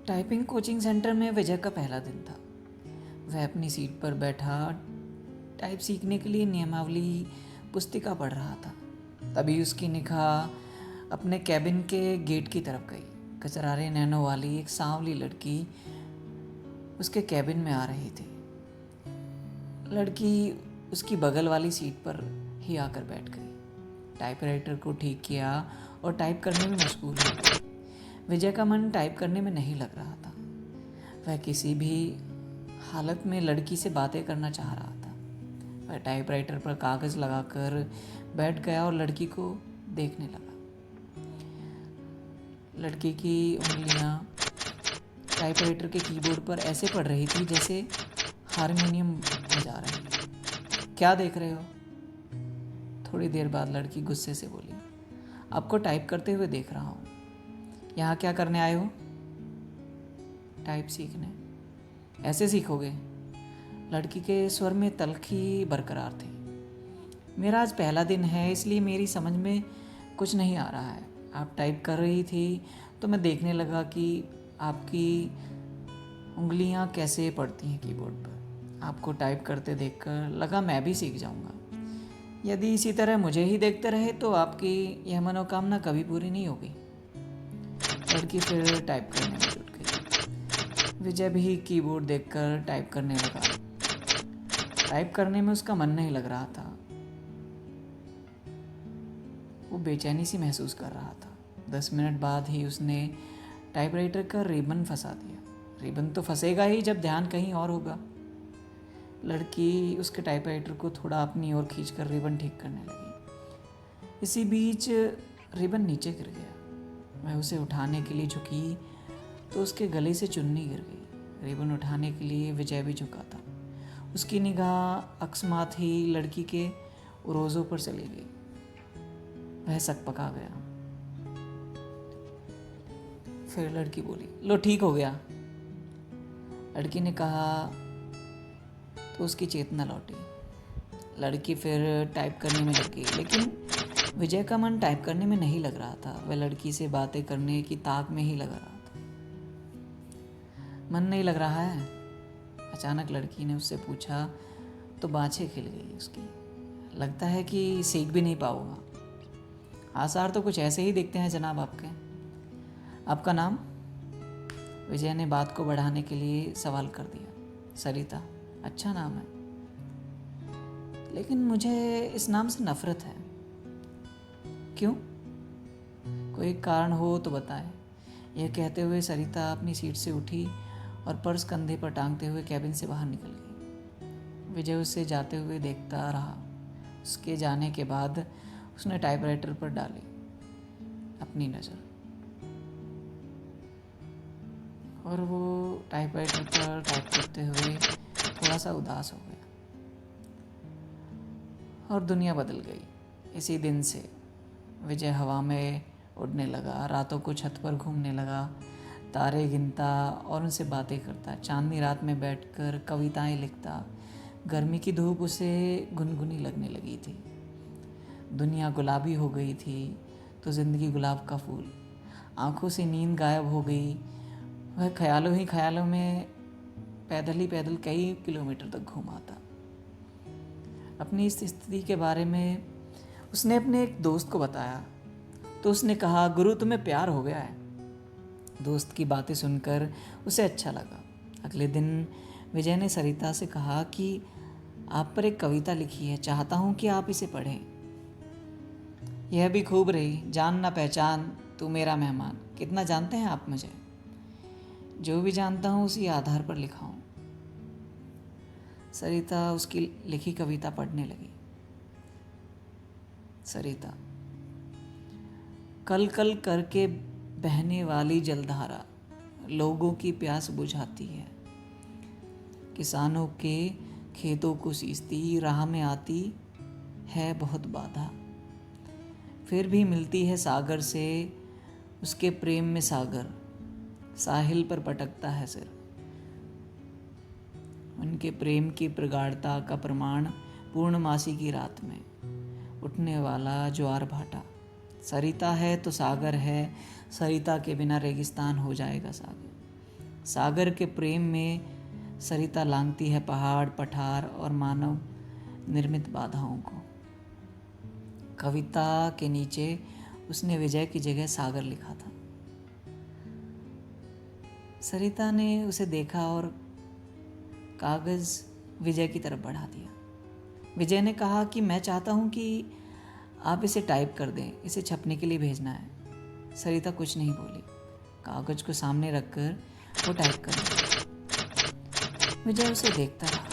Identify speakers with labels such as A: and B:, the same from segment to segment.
A: Typing coaching centre में विजय का पहला दिन था। वह अपनी सीट पर बैठा टाइप सीखने के लिए नियमावली पुस्तिका पढ़ रहा था। तभी उसकी निगाह अपने कैबिन के गेट की तरफ गई। कचरारे नैनों वाली एक सांवली लड़की उसके कैबिन में आ रही थी। लड़की उसकी बगल वाली सीट पर ही आकर बैठ गई, टाइपराइटर को ठीक किया और टाइप करने में मशगूल हो गई। विजय का मन टाइप करने में नहीं लग रहा था। वह किसी भी हालत में लड़की से बातें करना चाह रहा था। वह टाइपराइटर पर कागज़ लगाकर बैठ गया और लड़की को देखने लगा। लड़की की उंगलियां टाइपराइटर के कीबोर्ड पर ऐसे पड़ रही थी जैसे हारमोनियम बजा रही थी। क्या देख रहे हो? थोड़ी देर बाद लड़की गुस्से से बोली, आपको टाइप करते हुए देख रहा हूँ। यहाँ क्या करने आए हो? टाइप सीखने। ऐसे सीखोगे? लड़की के स्वर में तल्खी बरकरार थी। मेरा आज पहला दिन है, इसलिए मेरी समझ में कुछ नहीं आ रहा है। आप टाइप कर रही थी तो मैं देखने लगा कि आपकी उंगलियां कैसे पड़ती हैं कीबोर्ड पर। आपको टाइप करते देखकर लगा मैं भी सीख जाऊंगा। यदि इसी तरह मुझे ही देखते रहे तो आपकी यह मनोकामना कभी पूरी नहीं होगी। लड़की फिर टाइप करने में जुट गई। विजय भी कीबोर्ड देखकर टाइप करने लगा। टाइप करने में उसका मन नहीं लग रहा था। वो बेचैनी सी महसूस कर रहा था। 10 मिनट बाद ही उसने टाइपराइटर का रिबन फंसा दिया। रिबन तो फंसेगा ही जब ध्यान कहीं और होगा। लड़की उसके टाइपराइटर को थोड़ा अपनी ओर खींचकर रिबन ठीक करने लगी। इसी बीच रिबन नीचे गिर गया। वह उसे उठाने के लिए झुकी तो उसके गले से चुन्नी गिर गई। रिबन उठाने के लिए विजय भी झुका था। उसकी निगाह अकस्मात ही लड़की के रोज़ों पर चली गई। वह सकपका गया। फिर लड़की बोली, लो ठीक हो गया। लड़की ने कहा तो उसकी चेतना लौटी। लड़की फिर टाइप करने में लग गई, लेकिन विजय का मन टाइप करने में नहीं लग रहा था। वह लड़की से बातें करने की ताक में ही लगा रहा था। मन नहीं लग रहा है? अचानक लड़की ने उससे पूछा तो बाँछें खिल गई उसकी। लगता है कि सीख भी नहीं पाऊंगा। आसार तो कुछ ऐसे ही दिखते हैं जनाब आपके। आपका नाम? विजय ने बात को बढ़ाने के लिए सवाल कर दिया। सरिता। अच्छा नाम है, लेकिन मुझे इस नाम से नफरत है। क्यों? कोई कारण हो तो बताएं। यह कहते हुए सरिता अपनी सीट से उठी और पर्स कंधे पर टांगते हुए कैबिन से बाहर निकल गई। विजय उसे जाते हुए देखता रहा। उसके जाने के बाद उसने टाइपराइटर पर डाली अपनी नज़र और वो टाइपराइटर पर टाइप करते हुए थोड़ा सा उदास हो गया। और दुनिया बदल गई। इसी दिन से विजय हवा में उड़ने लगा, रातों को छत पर घूमने लगा, तारे गिनता और उनसे बातें करता, चांदनी रात में बैठकर कविताएं लिखता। गर्मी की धूप उसे गुनगुनी लगने लगी थी। दुनिया गुलाबी हो गई थी तो ज़िंदगी गुलाब का फूल। आंखों से नींद गायब हो गई। वह ख्यालों ही ख्यालों में पैदल ही पैदल कई किलोमीटर तक घूमा था। अपनी इस स्थिति के बारे में उसने अपने एक दोस्त को बताया तो उसने कहा, गुरु तुम्हें प्यार हो गया है। दोस्त की बातें सुनकर उसे अच्छा लगा। अगले दिन विजय ने सरिता से कहा कि आप पर एक कविता लिखी है, चाहता हूँ कि आप इसे पढ़ें। यह भी खूब रही, जान ना पहचान तू मेरा मेहमान। कितना जानते हैं आप मुझे? जो भी जानता हूँ उसी आधार पर लिखा हूँ। सरिता उसकी लिखी कविता पढ़ने लगी। सरिता। कल कल करके बहने वाली जलधारा लोगों की प्यास बुझाती है। किसानों के खेतों को सींचती, राह में आती है बहुत बाधा। फिर भी मिलती है सागर से उसके प्रेम में सागर, साहिल पर पटकता है सिर। उनके प्रेम की प्रगाढ़ता का प्रमाण पूर्णमासी की रात में उठने वाला ज्वार भाटा। सरिता है तो सागर है, सरिता के बिना रेगिस्तान हो जाएगा सागर। सागर के प्रेम में सरिता लांघती है पहाड़, पठार और मानव निर्मित बाधाओं को। कविता के नीचे उसने विजय की जगह सागर लिखा था। सरिता ने उसे देखा और कागज़ विजय की तरफ बढ़ा दिया। विजय ने कहा कि मैं चाहता हूँ कि आप इसे टाइप कर दें, इसे छपने के लिए भेजना है। सरिता कुछ नहीं बोली। कागज़ को सामने रखकर वो टाइप कर दिया। विजय उसे देखता रहा।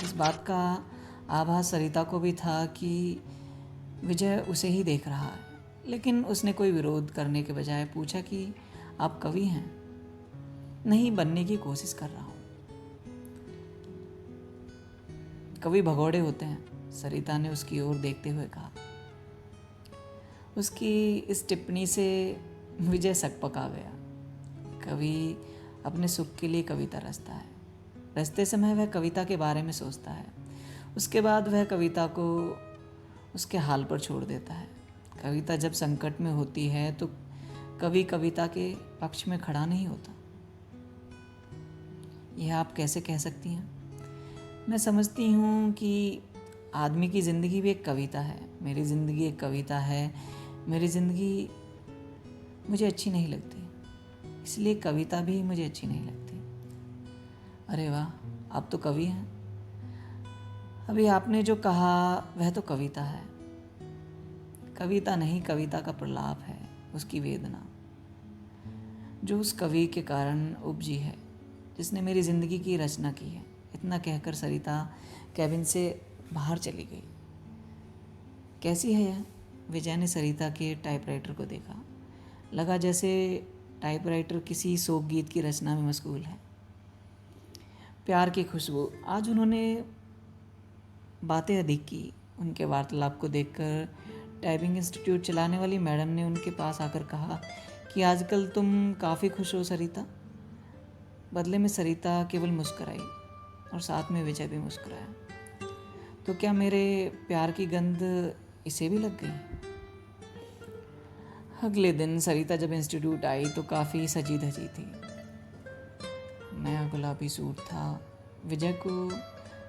A: इस बात का आभास सरिता को भी था कि विजय उसे ही देख रहा है, लेकिन उसने कोई विरोध करने के बजाय पूछा कि आप कवि हैं? नहीं, बनने की कोशिश कर रहा हूँ। कवि भगोड़े होते हैं, सरिता ने उसकी ओर देखते हुए कहा। उसकी इस टिप्पणी से विजय सकपका गया। कवि अपने सुख के लिए कविता रचता है। रचते समय वह कविता के बारे में सोचता है, उसके बाद वह कविता को उसके हाल पर छोड़ देता है। कविता जब संकट में होती है तो कवि कविता के पक्ष में खड़ा नहीं होता। यह आप कैसे कह सकती हैं? मैं समझती हूँ कि आदमी की ज़िंदगी भी एक कविता है। मेरी ज़िंदगी एक कविता है। मेरी ज़िंदगी मुझे अच्छी नहीं लगती, इसलिए कविता भी मुझे अच्छी नहीं लगती। अरे वाह, आप तो कवि हैं। अभी आपने जो कहा वह तो कविता है। कविता नहीं, कविता का प्रलाप है, उसकी वेदना जो उस कवि के कारण उपजी है जिसने मेरी ज़िंदगी की रचना की है। इतना कहकर सरिता कैबिन से बाहर चली गई। कैसी है यह? विजय ने सरिता के टाइपराइटर को देखा। लगा जैसे टाइपराइटर किसी शोक गीत की रचना में मशगूल है। प्यार की खुशबू। आज उन्होंने बातें अधिक की। उनके वार्तालाप को देखकर टाइपिंग इंस्टीट्यूट चलाने वाली मैडम ने उनके पास आकर कहा कि आजकल तुम काफ़ी खुश हो सरिता। बदले में सरिता केवल मुस्कुराई और साथ में विजय भी मुस्कुराया। तो क्या मेरे प्यार की गंध इसे भी लग गई? अगले दिन सरिता जब इंस्टीट्यूट आई तो काफ़ी सजी धजी थी। नया गुलाबी सूट था। विजय को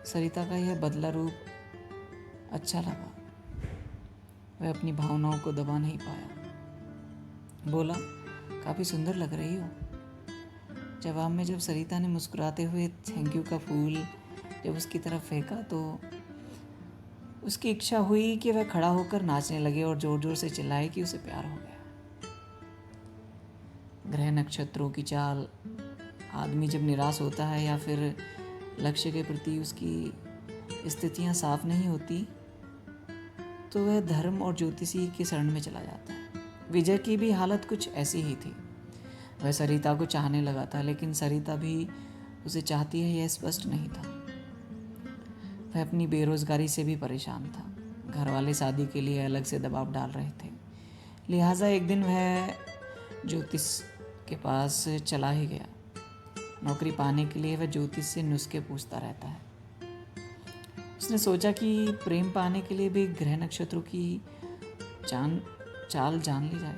A: सरिता का यह बदला रूप अच्छा लगा। वह अपनी भावनाओं को दबा नहीं पाया। बोला, काफ़ी सुंदर लग रही हो। जवाब में जब सरिता ने मुस्कुराते हुए थैंक यू का फूल जब उसकी तरफ फेंका तो उसकी इच्छा हुई कि वह खड़ा होकर नाचने लगे और ज़ोर ज़ोर से चिल्लाए कि उसे प्यार हो गया। ग्रह नक्षत्रों की चाल। आदमी जब निराश होता है या फिर लक्ष्य के प्रति उसकी स्थितियां साफ नहीं होती तो वह धर्म और ज्योतिषी के शरण में चला जाता है। विजय की भी हालत कुछ ऐसी ही थी। वह सरिता को चाहने लगा था, लेकिन सरिता भी उसे चाहती है यह स्पष्ट नहीं था। वह अपनी बेरोजगारी से भी परेशान था। घर वाले शादी के लिए अलग से दबाव डाल रहे थे, लिहाजा एक दिन वह ज्योतिष के पास चला ही गया। नौकरी पाने के लिए वह ज्योतिष से नुस्खे पूछता रहता है। उसने सोचा कि प्रेम पाने के लिए भी ग्रह नक्षत्रों की चाल जान ली जाए।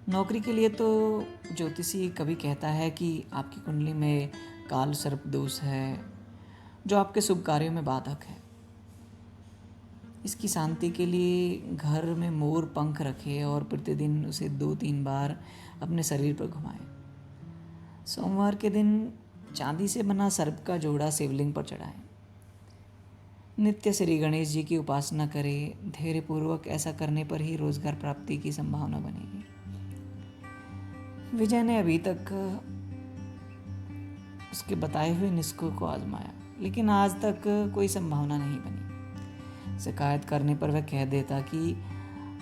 A: नौकरी के लिए तो ज्योतिषी कभी कहता है कि आपकी कुंडली में काल सर्प दोष है जो आपके शुभ कार्यों में बाधक है। इसकी शांति के लिए घर में मोर पंख रखे और प्रतिदिन उसे 2-3 बार अपने शरीर पर घुमाए। सोमवार के दिन चांदी से बना सर्प का जोड़ा शिवलिंग पर चढ़ाएं। नित्य श्री गणेश जी की उपासना करें। धैर्यपूर्वक ऐसा करने पर ही रोजगार प्राप्ति की संभावना बनेगी। विजय ने अभी तक उसके बताए हुए नुस्खों को आजमाया, लेकिन आज तक कोई संभावना नहीं बनी। शिकायत करने पर वह कह देता कि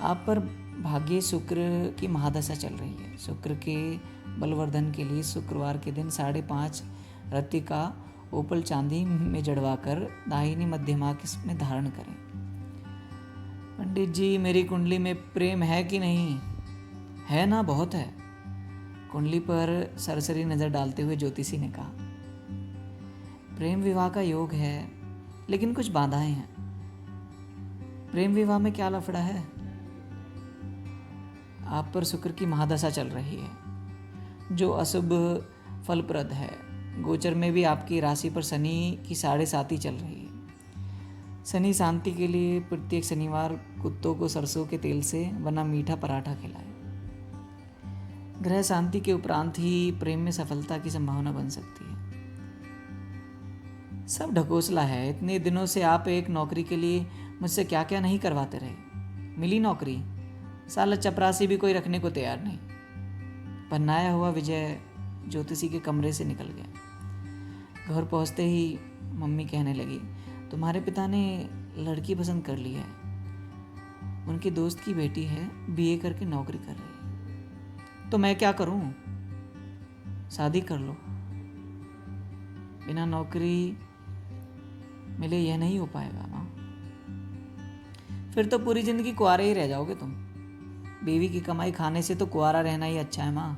A: आप पर भाग्य शुक्र की महादशा चल रही है। शुक्र के बलवर्धन के लिए शुक्रवार के दिन 5.5 रत्ती का ओपल चांदी में जड़वाकर दाहिनी मध्यमा में धारण करें। पंडित जी, मेरी कुंडली में प्रेम है कि नहीं? है ना, बहुत है। कुंडली पर सरसरी नजर डालते हुए ज्योतिषी ने कहा। प्रेम विवाह का योग है, लेकिन कुछ बाधाएं हैं। प्रेम विवाह में क्या लफड़ा है? आप पर शुक्र की महादशा चल रही है। जो अशुभ फलप्रद है। गोचर में भी आपकी राशि पर शनि की 7.5 चल रही है। शनि शांति के लिए प्रत्येक शनिवार कुत्तों को सरसों के तेल से बना मीठा पराठा खिलाएं। ग्रह शांति के उपरांत ही प्रेम में सफलता की संभावना बन सकती है। सब ढकोसला है। इतने दिनों से आप एक नौकरी के लिए मुझसे क्या क्या नहीं करवाते रहे। मिली नौकरी, साला चपरासी भी कोई रखने को तैयार नहीं। पन्नाया हुआ विजय ज्योतिषी के कमरे से निकल गया। घर पहुंचते ही मम्मी कहने लगी, तुम्हारे पिता ने लड़की पसंद कर ली है। उनके दोस्त की बेटी है, बीए करके नौकरी कर रही है। तो मैं क्या करूं? शादी कर लो। बिना नौकरी मिले यह नहीं हो पाएगा माँ। फिर तो पूरी जिंदगी कुंवारे ही रह जाओगे तुम। बीवी की कमाई खाने से तो कुंवारा रहना ही अच्छा है माँ।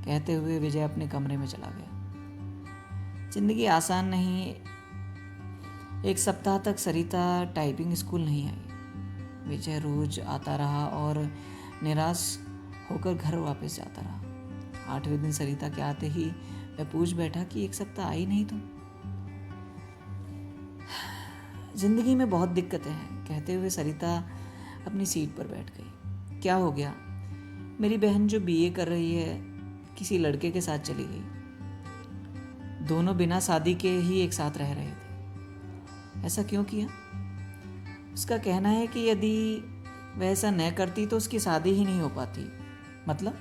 A: कहते हुए विजय अपने कमरे में चला गया। जिंदगी आसान नहीं। एक सप्ताह तक सरिता टाइपिंग स्कूल नहीं आई। विजय रोज आता रहा और निराश होकर घर वापस जाता रहा। 8वें दिन सरिता के आते ही वह पूछ बैठा कि एक सप्ताह आई नहीं तुम। जिंदगी में बहुत दिक्कतें हैं, कहते हुए सरिता अपनी सीट पर बैठ गई। क्या हो गया? मेरी बहन जो बीए कर रही है किसी लड़के के साथ चली गई। दोनों बिना शादी के ही एक साथ रह रहे थे। ऐसा क्यों किया? उसका कहना है कि यदि वह ऐसा न करती तो उसकी शादी ही नहीं हो पाती। मतलब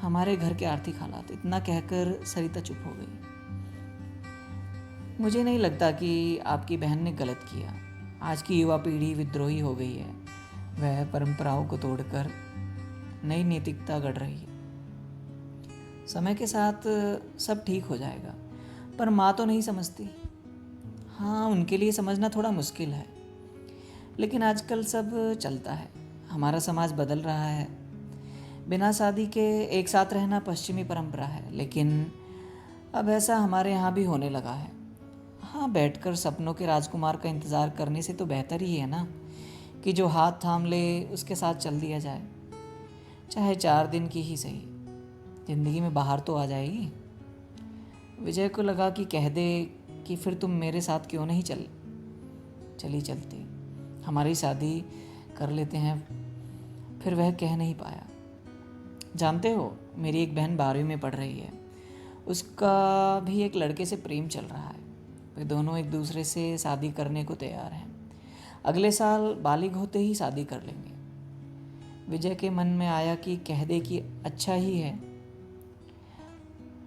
A: हमारे घर के आर्थिक हालात। इतना कहकर सरिता चुप हो गई। मुझे नहीं लगता कि आपकी बहन ने गलत किया। आज की युवा पीढ़ी विद्रोही हो गई है। वह परंपराओं को तोड़कर नई नैतिकता गढ़ रही है। समय के साथ सब ठीक हो जाएगा। पर माँ तो नहीं समझती। हाँ, उनके लिए समझना थोड़ा मुश्किल है, लेकिन आजकल सब चलता है। हमारा समाज बदल रहा है। बिना शादी के एक साथ रहना पश्चिमी परंपरा है, लेकिन अब ऐसा हमारे यहाँ भी होने लगा है। हाँ, बैठकर सपनों के राजकुमार का इंतज़ार करने से तो बेहतर ही है ना कि जो हाथ थाम ले उसके साथ चल दिया जाए, चाहे 4 दिन की ही सही। जिंदगी में बाहर तो आ जाएगी। विजय को लगा कि कह दे कि फिर तुम मेरे साथ क्यों नहीं चलती, हमारी शादी कर लेते हैं। फिर वह कह नहीं पाया। जानते हो, मेरी एक बहन 12वीं में पढ़ रही है। उसका भी एक लड़के से प्रेम चल रहा है। वे दोनों एक दूसरे से शादी करने को तैयार हैं। अगले साल बालिग होते ही शादी कर लेंगे। विजय के मन में आया कि कह दे कि अच्छा ही है,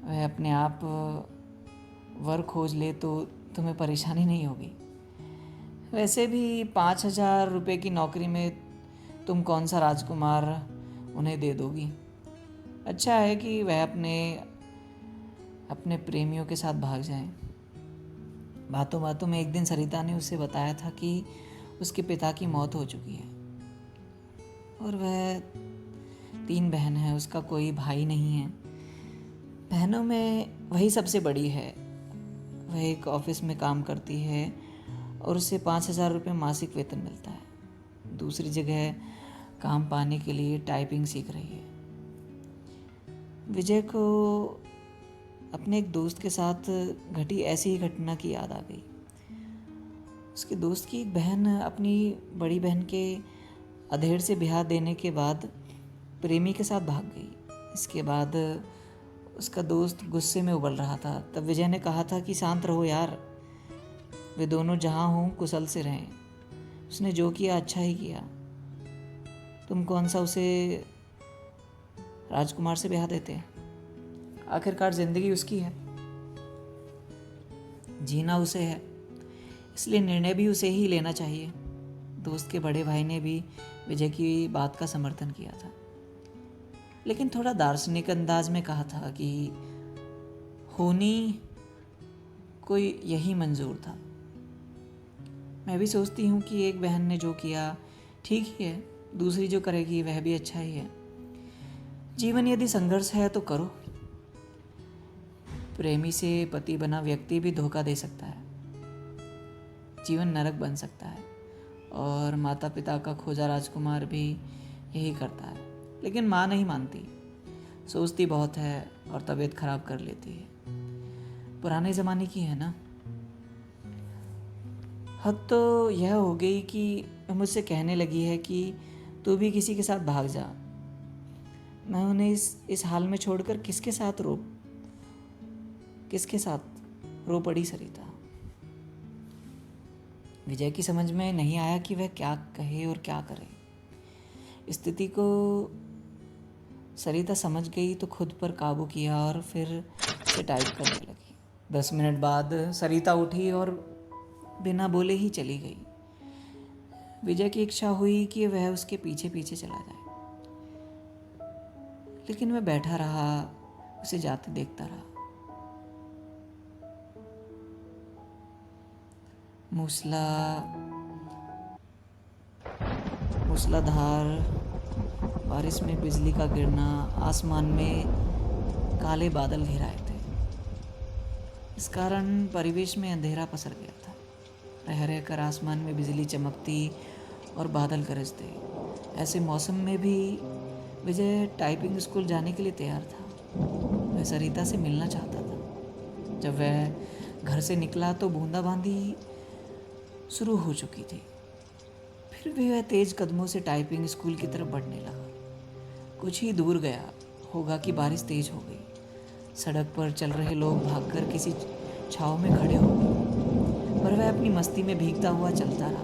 A: वह अपने आप वर खोज ले तो तुम्हें परेशानी नहीं होगी। वैसे भी 5,000 रुपये की नौकरी में तुम कौन सा राजकुमार उन्हें दे दोगी। अच्छा है कि वह अपने प्रेमियों के साथ भाग जाएं। बातों बातों में एक दिन सरिता ने उसे बताया था कि उसके पिता की मौत हो चुकी है और वह 3 बहन है। उसका कोई भाई नहीं है। बहनों में वही सबसे बड़ी है। वह एक ऑफिस में काम करती है और उसे 5,000 रुपये मासिक वेतन मिलता है। दूसरी जगह काम पाने के लिए टाइपिंग सीख रही है। विजय को अपने एक दोस्त के साथ घटी ऐसी ही घटना की याद आ गई। उसके दोस्त की एक बहन अपनी बड़ी बहन के अधेड़ से ब्याह देने के बाद प्रेमी के साथ भाग गई। इसके बाद उसका दोस्त गुस्से में उबल रहा था। तब विजय ने कहा था कि शांत रहो यार, वे दोनों जहाँ हों कुशल से रहें। उसने जो किया अच्छा ही किया। तुम कौन सा उसे राजकुमार से ब्याह देते? आखिरकार जिंदगी उसकी है, जीना उसे है, इसलिए निर्णय भी उसे ही लेना चाहिए। दोस्त के बड़े भाई ने भी विजय की बात का समर्थन किया था, लेकिन थोड़ा दार्शनिक अंदाज में कहा था कि होनी कोई यही मंजूर था। मैं भी सोचती हूँ कि एक बहन ने जो किया ठीक ही है, दूसरी जो करेगी वह भी अच्छा ही है। जीवन यदि संघर्ष है तो करो। प्रेमी से पति बना व्यक्ति भी धोखा दे सकता है। जीवन नरक बन सकता है और माता पिता का खोजा राजकुमार भी यही करता है, लेकिन माँ नहीं मानती। सोचती बहुत है और तबीयत खराब कर लेती है। पुराने ज़माने की है ना। हद तो यह हो गई कि मुझसे कहने लगी है कि तू भी किसी के साथ भाग जा। मैं उन्हें इस हाल में छोड़कर किसके साथ रो पड़ी सरिता। विजय की समझ में नहीं आया कि वह क्या कहे और क्या करे। स्थिति को सरिता समझ गई तो खुद पर काबू किया और फिर से टाइप करने लगी। 10 मिनट बाद सरिता उठी और बिना बोले ही चली गई। विजय की इच्छा हुई कि वह उसके पीछे पीछे चला जाए, लेकिन वह बैठा रहा, उसे जाते देखता रहा। मूसलाधार बारिश में बिजली का गिरना, आसमान में काले बादल घिराए थे। इस कारण परिवेश में अंधेरा पसर गया था। रह रहकर आसमान में बिजली चमकती और बादल गरजते। ऐसे मौसम में भी विजय टाइपिंग स्कूल जाने के लिए तैयार था। वह सरिता से मिलना चाहता था। जब वह घर से निकला तो बूंदाबांदी शुरू हो चुकी थी। फिर भी वह तेज कदमों से टाइपिंग स्कूल की तरफ बढ़ने लगा। कुछ ही दूर गया होगा कि बारिश तेज हो गई। सड़क पर चल रहे लोग भागकर किसी छांव में खड़े हो गए, पर वह अपनी मस्ती में भीगता हुआ चलता रहा।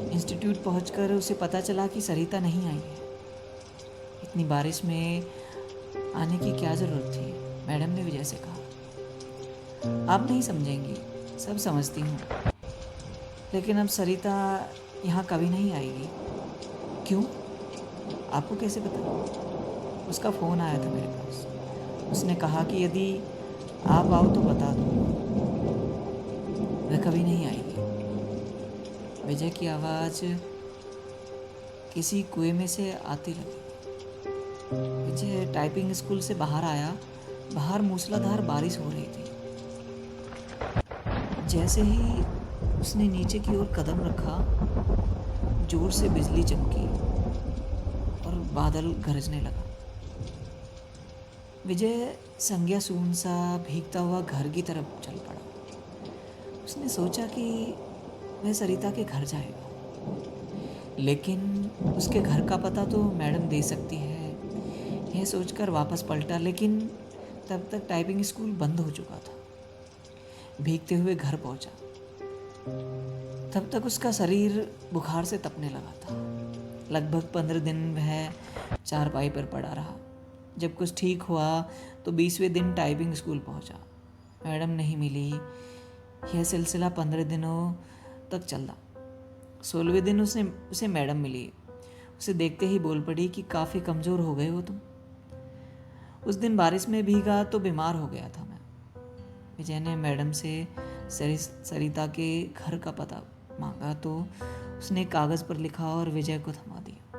A: इंस्टीट्यूट पहुंचकर उसे पता चला कि सरिता नहीं आई है। इतनी बारिश में आने की क्या ज़रूरत थी? मैडम ने विजय से कहा, आप नहीं समझेंगी, सब समझती हूँ, लेकिन अब सरिता यहाँ कभी नहीं आएगी। क्यों? आपको कैसे पता? उसका फ़ोन आया था मेरे पास। उसने कहा कि यदि आप आओ तो बता दो, वह कभी नहीं आएगी। विजय की आवाज़ किसी कुएं में से आती लगी। विजय टाइपिंग स्कूल से बाहर आया। बाहर मूसलाधार बारिश हो रही थी। जैसे ही उसने नीचे की ओर कदम रखा, जोर से बिजली चमकी और बादल गरजने लगा। विजय संज्ञा सून सा भीगता हुआ घर की तरफ चल पड़ा। उसने सोचा कि वह सरिता के घर जाएगा, लेकिन उसके घर का पता तो मैडम दे सकती है, यह सोचकर वापस पलटा। लेकिन तब तक टाइपिंग स्कूल बंद हो चुका था। भीगते हुए घर पहुंचा। तब तक उसका शरीर बुखार से तपने लगा था। लगभग 15 दिन वह चारपाई पर पड़ा रहा। जब कुछ ठीक हुआ तो 20वें दिन टाइपिंग स्कूल पहुंचा। मैडम नहीं मिली। यह सिलसिला 15 दिनों तक चला। 16वें दिन उसे मैडम मिली। उसे देखते ही बोल पड़ी कि काफ़ी कमज़ोर हो गए हो तुम। उस दिन बारिश में भीगा तो बीमार हो गया था मैं। विजय ने मैडम से सरिता के घर का पता मांगा तो उसने कागज़ पर लिखा और विजय को थमा दिया।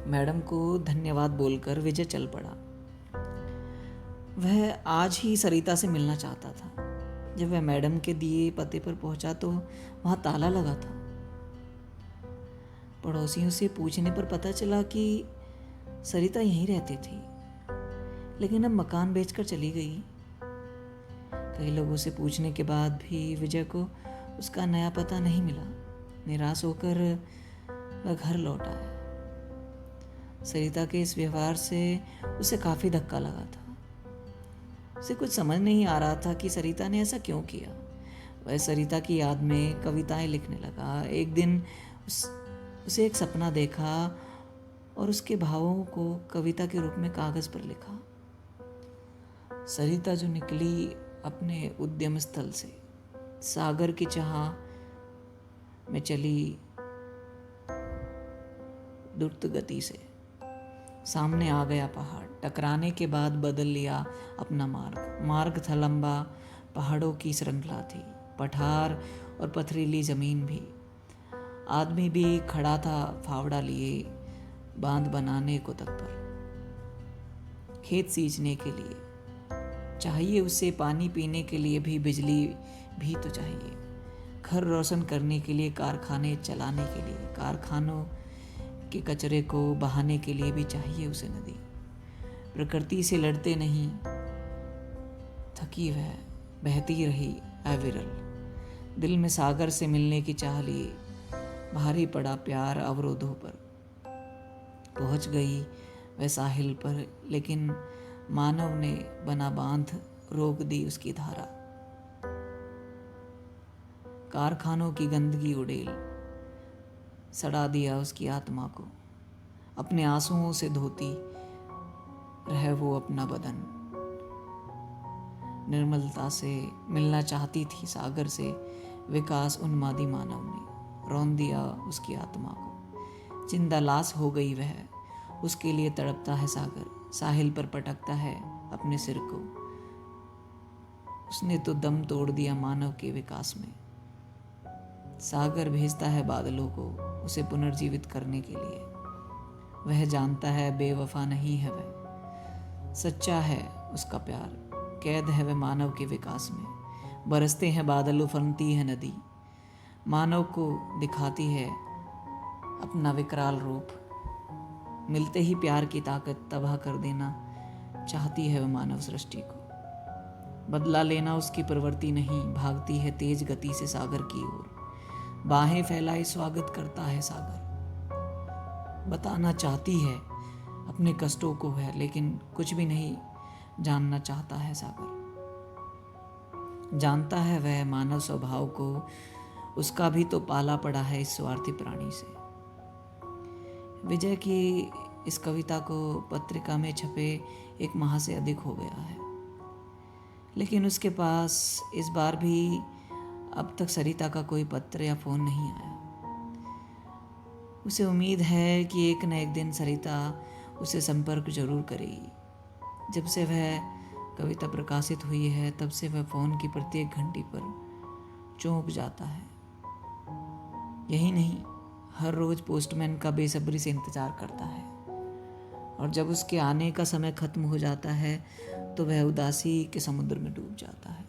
A: मैडम को धन्यवाद बोलकर विजय चल पड़ा। वह आज ही सरिता से मिलना चाहता था। जब वह मैडम के दिए पते पर पहुंचा तो वहाँ ताला लगा था। पड़ोसियों से पूछने पर पता चला कि सरिता यहीं रहती थी, लेकिन अब मकान बेचकर चली गई। कई लोगों से पूछने के बाद भी विजय को उसका नया पता नहीं मिला। निराश होकर वह घर लौट आया। सरिता के इस व्यवहार से उसे काफ़ी धक्का लगा था। उसे कुछ समझ नहीं आ रहा था कि सरिता ने ऐसा क्यों किया। वह सरिता की याद में कविताएं लिखने लगा। एक दिन उसे एक सपना देखा और उसके भावों को कविता के रूप में कागज़ पर लिखा। सरिता जो निकली अपने उद्यम स्थल से, सागर की चाह में चली द्रुत गति से। सामने आ गया पहाड़। टकराने के बाद बदल लिया अपना मार्ग था लंबा, पहाड़ों की श्रृंखला थी, पठार और पथरीली ज़मीन भी। आदमी भी खड़ा था फावड़ा लिए, बांध बनाने को तत्पर, खेत सींचने के लिए चाहिए उसे, पानी पीने के लिए भी बिजली भी तो चाहिए, घर रोशन करने के लिए, कारखाने चलाने के लिए, कारखानों के कचरे को बहाने के लिए भी चाहिए उसे नदी। प्रकृति से लड़ते नहीं, थकी वह बहती रही अविरल। दिल में सागर से मिलने की चाह लिए, भारी पड़ा प्यार अवरोधों पर। पहुंच गई वह साहिल पर, लेकिन मानव ने बना बांध रोक दी उसकी धारा। कारखानों की गंदगी उड़ेल सड़ा दिया उसकी आत्मा को। अपने आंसुओं से धोती रह वो अपना बदन। निर्मलता से मिलना चाहती थी सागर से, विकास उन्मादी मानव ने रौंद दिया उसकी आत्मा को। जिंदा लाश हो गई वह, उसके लिए तड़पता है सागर। साहिल पर पटकता है अपने सिर को। उसने तो दम तोड़ दिया मानव के विकास में। सागर भेजता है बादलों को उसे पुनर्जीवित करने के लिए। वह जानता है बेवफा नहीं है वह, सच्चा है उसका प्यार। कैद है वह मानव के विकास में। बरसते हैं बादल, उफनती है नदी, मानव को दिखाती है अपना विकराल रूप। मिलते ही प्यार की ताकत तबाह कर देना चाहती है वह मानव सृष्टि को। बदला लेना उसकी प्रवृत्ति नहीं, भागती है तेज गति से सागर की ओर। बाहें फैलाए स्वागत करता है सागर। बताना चाहती है अपने कष्टों को है, लेकिन कुछ भी नहीं जानना चाहता है सागर। जानता है वह मानव स्वभाव को, उसका भी तो पाला पड़ा है इस स्वार्थी प्राणी से। विजय की इस कविता को पत्रिका में छपे 1 माह से अधिक हो गया है, लेकिन उसके पास इस बार भी अब तक सरिता का कोई पत्र या फ़ोन नहीं आया। उसे उम्मीद है कि एक न एक दिन सरिता उसे संपर्क जरूर करेगी। जब से वह कविता प्रकाशित हुई है, तब से वह फ़ोन की प्रत्येक घंटी पर चौंक जाता है। यही नहीं, हर रोज़ पोस्टमैन का बेसब्री से इंतज़ार करता है, और जब उसके आने का समय ख़त्म हो जाता है तो वह उदासी के समुद्र में डूब जाता है।